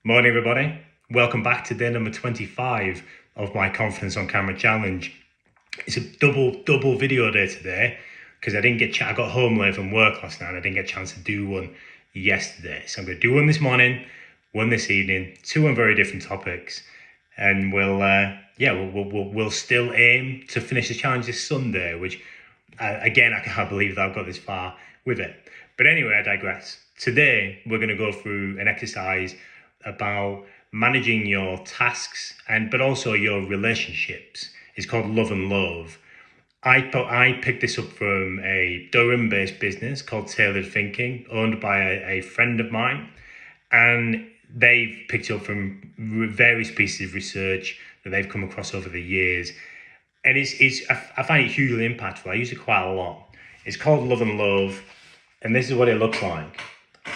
Morning, everybody. Welcome back to day number 25 of my Confidence on Camera challenge. It's a double video day today because I got home late from work last night and I didn't get a chance to do one yesterday. So I'm going to do one this morning, one this evening, two on very different topics, and we'll still aim to finish the challenge this Sunday, which again, I can't believe that I've got this far with it. But anyway, I digress. Today, we're going to go through an exercise about managing your tasks but also your relationships. It's called Love and Loathe. I picked this up from a Durham-based business called Tailored Thinking, owned by a friend of mine, and they've picked it up from various pieces of research that they've come across over the years. And I find it hugely impactful. I use it quite a lot. It's called Love and Loathe, and this is what it looks like.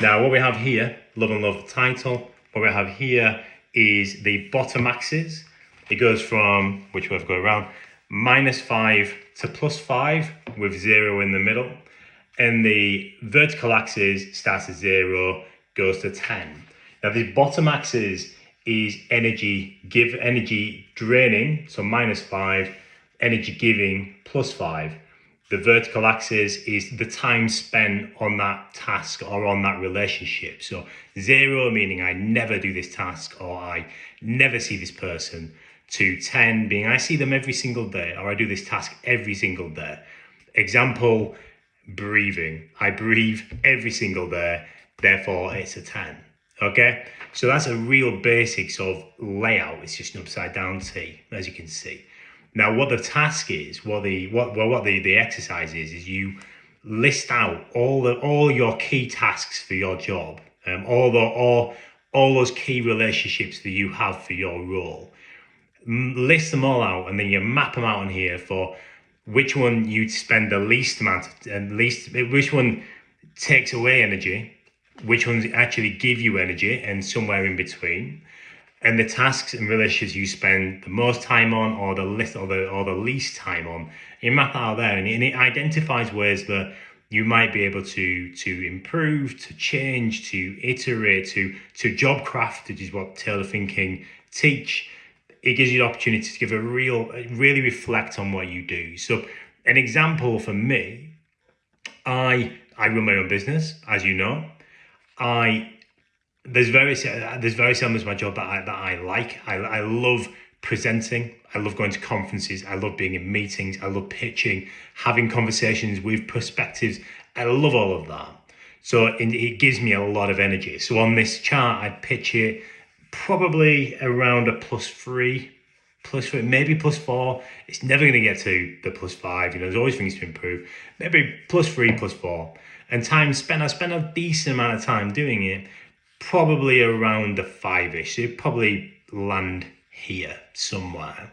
Now, what we have here, Love and Loathe title, what we have here is the bottom axis. It goes from, which way I've got around, -5 to +5 with 0 in the middle. And the vertical axis starts at 0, goes to 10. Now, the bottom axis is energy draining, so -5, energy giving +5. The vertical axis is the time spent on that task or on that relationship. So 0 meaning I never do this task or I never see this person, to 10 being I see them every single day or I do this task every single day. Example, breathing. I breathe every single day, therefore it's a 10. Okay, so that's a real basics of layout. It's just an upside down T, as you can see. Now, what the task is, what the exercise is you list out all your key tasks for your job, all those key relationships that you have for your role. List them all out, and then you map them out on here for which one you'd spend the least amount which one takes away energy, which ones actually give you energy, and somewhere in between. And the tasks and relationships you spend the most time on, or the least time on, you map that out there, and it identifies ways that you might be able to improve, to change, to iterate, to job craft, which is what Tailored Thinking teach. It gives you the opportunity to really reflect on what you do. So, an example for me, I run my own business, as you know. There's very seldom is my job that I like. I love presenting. I love going to conferences. I love being in meetings. I love pitching, having conversations with perspectives. I love all of that. So it gives me a lot of energy. So on this chart, I'd pitch it probably around a +3, maybe +4. It's never going to get to the +5. There's always things to improve. Maybe +3, +4. And time spent, I spend a decent amount of time doing it, probably around the 5-ish. So you probably land here somewhere.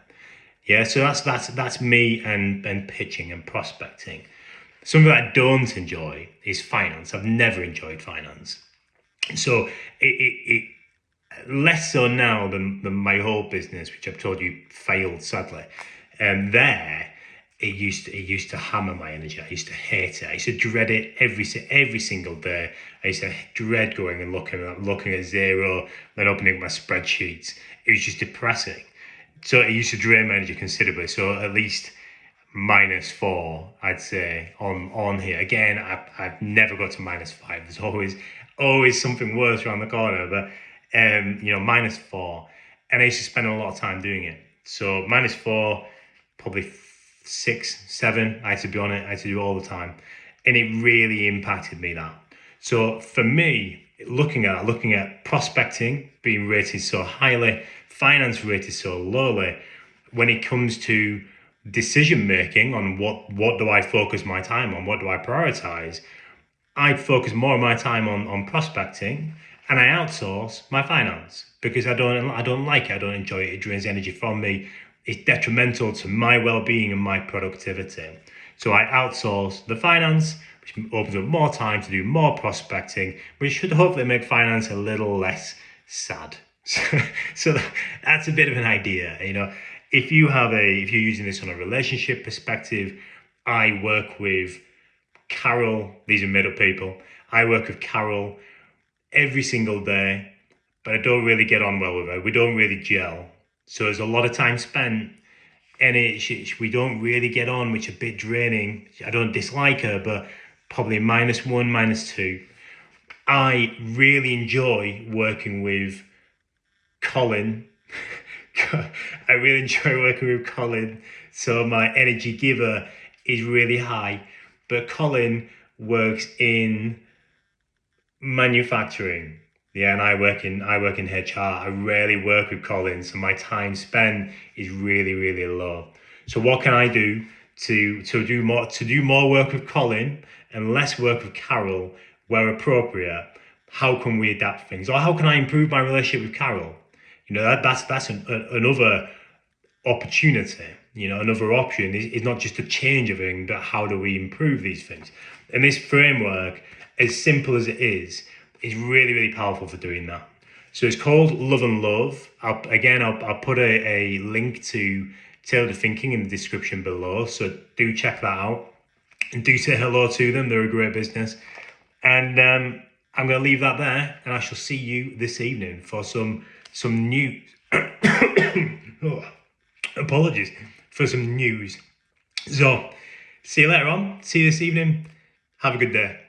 Yeah, so that's me and pitching and prospecting. Something that I don't enjoy is finance. I've never enjoyed finance. So it less so now than my whole business, which I've told you failed sadly. And it used to hammer my energy. I used to hate it. I used to dread it every single day. I used to dread going and looking at 0, then opening my spreadsheets. It was just depressing. So it used to drain my energy considerably. So at least -4, I'd say on here. Again, I've never got to -5. There's always something worse around the corner. But -4, and I used to spend a lot of time doing it. So -4, probably 6, 7. I had to be on it. I had to do it all the time, and it really impacted me. That. So for me, looking at prospecting being rated so highly, finance rated so lowly, when it comes to decision making on what do I focus my time on, what do I prioritize, I focus more of my time on prospecting, and I outsource my finance because I don't like it. I don't enjoy it. It drains energy from me. It's detrimental to my well-being and my productivity. So I outsource the finance, which opens up more time to do more prospecting, which should hopefully make finance a little less sad. So that's a bit of an idea. If you're using this on a relationship perspective, I work with Carol. These are made up people. I work with Carol every single day but I don't really get on well with her. We don't really gel. So there's a lot of time spent, and we don't really get on, which is a bit draining. I don't dislike her, but probably -1, -2. I really enjoy working with Colin. I really enjoy working with Colin. So my energy giver is really high. But Colin works in manufacturing. Yeah, and I work in HR. I rarely work with Colin, so my time spent is really, really low. So what can I do to do more work with Colin and less work with Carol where appropriate? How can we adapt things, or how can I improve my relationship with Carol? Another opportunity. Another option is not just to change everything, but how do we improve these things? And this framework, as simple as it is really, really powerful for doing that. So it's called Love and Loathe. I'll put a link to Tailored Thinking in the description below. So do check that out and do say hello to them. They're a great business. And I'm going to leave that there, and I shall see you this evening for some news. Oh, apologies for some news. So, see you later on. See you this evening. Have a good day.